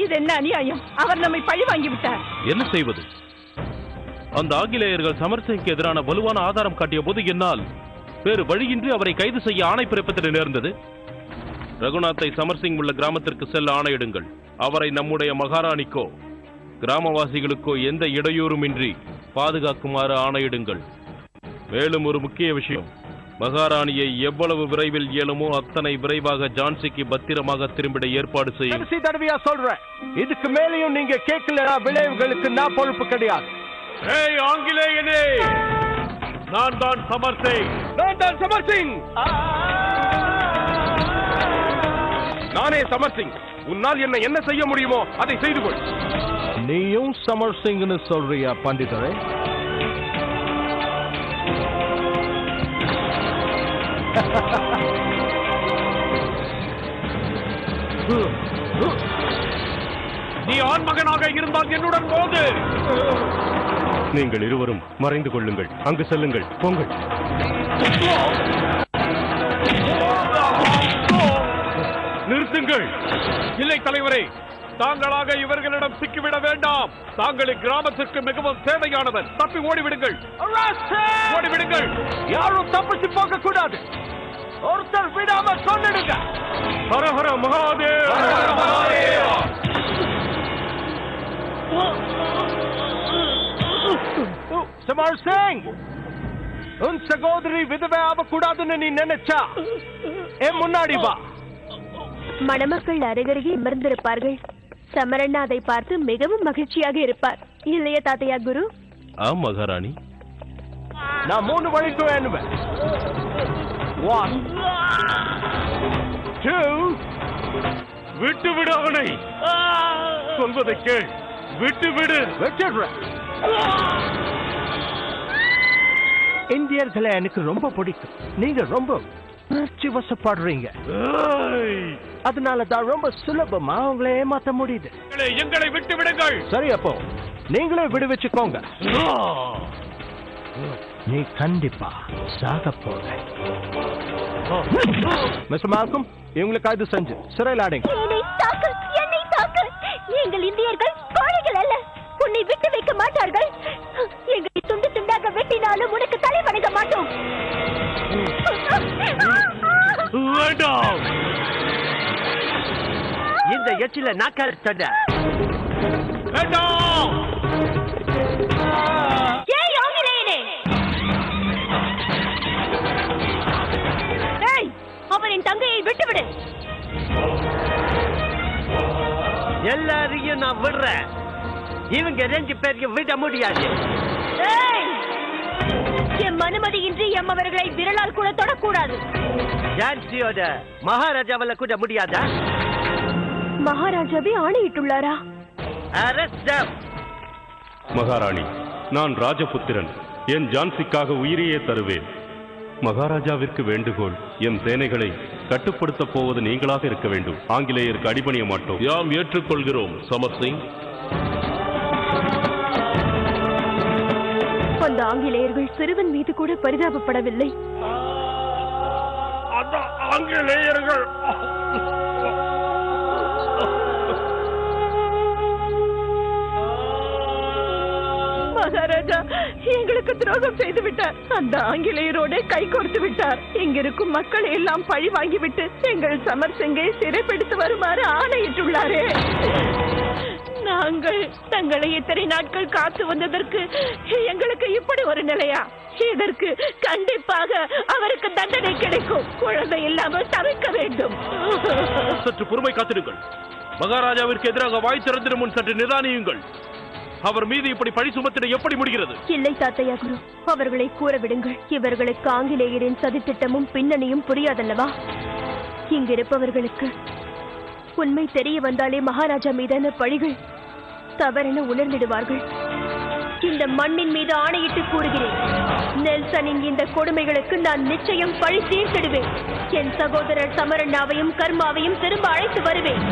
இது என்ன அநியாயம்? அவர் நம்மை பழி வாங்கிவிட்டார். என்ன செய்வது? அந்த ஆங்கிலேயர்கள் சமர்சிங்க்கு எதிரான வலுவான ஆதாரம் காட்டிய போது என்னால் வேறு வழியின்றி அவரை கைது செய்ய ஆணை பிறப்பித்து நேர்ந்தது. ரகுநாத்தை சமர்சிங் உள்ள கிராமத்திற்கு செல்ல ஆணையிடுங்கள். அவரை நம்முடைய மகாராணிக்கோ கிராமவாசிகளுக்கோ எந்த இடையூறுமின்றி பாதுகாக்குமாறு ஆணையிடுங்கள். மேலும் ஒரு முக்கிய விஷயம், மகாராணியை எவ்வளவு விரைவில் இயலுமோ அத்தனை விரைவாக ஜான்சிக்கு பத்திரமாக திரும்பிட ஏற்பாடு செய்யும். தடவையா சொல்றேன், இதுக்கு மேலேயும் நீங்க கேட்கல விளைவுகளுக்கு நான் பொறுப்பு கிடையாது. ஆங்கிலேயனே, நான் தான் சமர்சிங். நானே சமர்சிங். உன்னால் என்ன செய்ய முடியுமோ அதை செய்து கொள். நீயும் சமர்சிங்னு சொல்றியா பண்டிதரே? நீ ஆண்மகனாக இருந்தால் என்னுடன் போது. நீங்கள் இருவரும் மறைந்து கொள்ளுங்கள். அங்கு செல்லுங்கள், போங்கள். நிறுத்துங்கள். இல்லை தலைவரே, தாங்களாக இவர்களிடம் சிக்கிவிட வேண்டாம். தாங்கள் கிராமத்திற்கு மிகவும் தேவையானவர். தப்பி ஓடிவிடுங்கள், ஓடிவிடுங்கள். யாரும் தப்பிச்சு போக கூடாது. ஒருத்தர் விடாம சொல்லிடுங்க. ஹர ஹர மகாதேவ். சமர்சிங், உன் சகோதரி விதவை ஆகக்கூடாதுன்னு நீ நினைச்சா என் முன்னாடி வா. மணமக்கள் அருகருகே அமர்ந்திருப்பார்கள். சமரண்ணா அதை பார்த்து மிகவும் மகிழ்ச்சியாக இருப்பார். இல்லையா தாத்தையா குரு? ஆம் மகாராணி. நான் 3 வழிக்கு வேணுவேன். 1 2. விட்டுவிடு அவனை. சொல்வதை கேள். விட்டுவிடு. வெச்சிடுறேன். இந்தியர்களை எனக்கு ரொம்ப பிடிக்கும். நீங்க ரொம்ப உணர்ச்சி வசப்படுறீங்க. அதனாலதான் ரொம்ப சுலபமா உங்களை ஏமாத்த முடியுது. எங்களை விட்டு விடுங்கள். சரி, அப்போ நீங்களே விடுவிச்சுக்கோங்க. நீ கண்டிப்பா சாக போற. மிஸ்டர் மால்கம், இவங்களை கைது செஞ்சு சிறையில் அடைங்க. என்னை தாக்கு. எங்கள் இந்தியர்கள் கோழைகள் அல்ல. உன்னை விட்டு வைக்க மாட்டார்கள். எங்களை துண்டு துண்டாக வெட்டினாலும் உனக்கு தலை வணங்க மாட்டோம். வேண்டாம். இந்த எச்சில நாக்கால் தட. வேண்டாம். ஏய் ஆங்கிலேயனே, ஏய், அவரின் தங்கையை விட்டுவிடு. எல்லாரையும் நான் விடுறேன். இவங்க 2 பேரையும் விட முடியாது. என் அனுமதியின்றி எம்மவர்களை விரலால் கூட தொடக்கூடாது. ஜான்சியோட மகாராஜாவால கூட முடியாதா? மகாராஜாவே ஆணையிட்டுள்ளாரா? மகாராணி, நான் ராஜபுத்திரன். என் ஜான்சிக்காக உயிரையே தருவேன். மகாராஜாவிற்கு வேண்டுகோள், என் சேனைகளை கட்டுப்படுத்த போவது நீங்களாக இருக்க வேண்டும். ஆங்கிலேயருக்கு அடிபணிய மாட்டோம். யாம் ஏற்றுக்கொள்கிறோம் சமர்சிங். அந்த ஆங்கிலேயர்கள் சிறுவன் மீது கூட பரிதாபப்படவில்லை. ஆங்கிலேயர்கள் மகாராஜா எங்களுக்கு துரோகம் செய்து விட்டார். அந்த ஆங்கிலேயரோட கை கோர்த்து விட்டார். இங்கிருக்கும் மக்கள் எல்லாம் பழி வாங்கிவிட்டு எங்கள் சமர்சிங்கை சிறைப்பிடித்து வருமாறு ஆணையிட்டுள்ளாரே. நாங்கள் தங்களை இத்தனை நாட்கள் காத்து வந்ததற்கு எங்களுக்கு இப்படி ஒரு நிலையா? இதற்கு கண்டிப்பாக அவருக்கு தண்டனை கிடைக்கும். குழந்தை இல்லாமல் தவிர்க்க வேண்டும். சற்று பொறுமை காத்திருங்கள். மகாராஜாவிற்கு எதிராக வாய் திறந்திடும் முன் சற்று நிதானியுங்கள். அவர் மீது இப்படி பழி சுமத்திட எப்படி முடிகிறது? இல்லை தாத்தையா குரு, அவர்களை கூற விடுங்கள். இவர்களுக்கு ஆங்கிலேயரின் சதித்திட்டமும் பின்னணியும் புரியாதல்லவா? இங்கிருப்பவர்களுக்கு உண்மை தெரிய வந்தாலே மகாராஜா மீதான பழிகள் தவறென உணர்ந்திடுவார்கள். இந்த மண்ணின் மீது ஆணையிட்டு கூறுகிறேன், நெல்சனின் இந்த கொடுமைகளுக்கு நான் நிச்சயம் பழி தீர்த்திடுவேன். என் சகோதரர் சமரண்ணாவையும் கர்மாவையும் திரும்ப அழைத்து வருவேன்.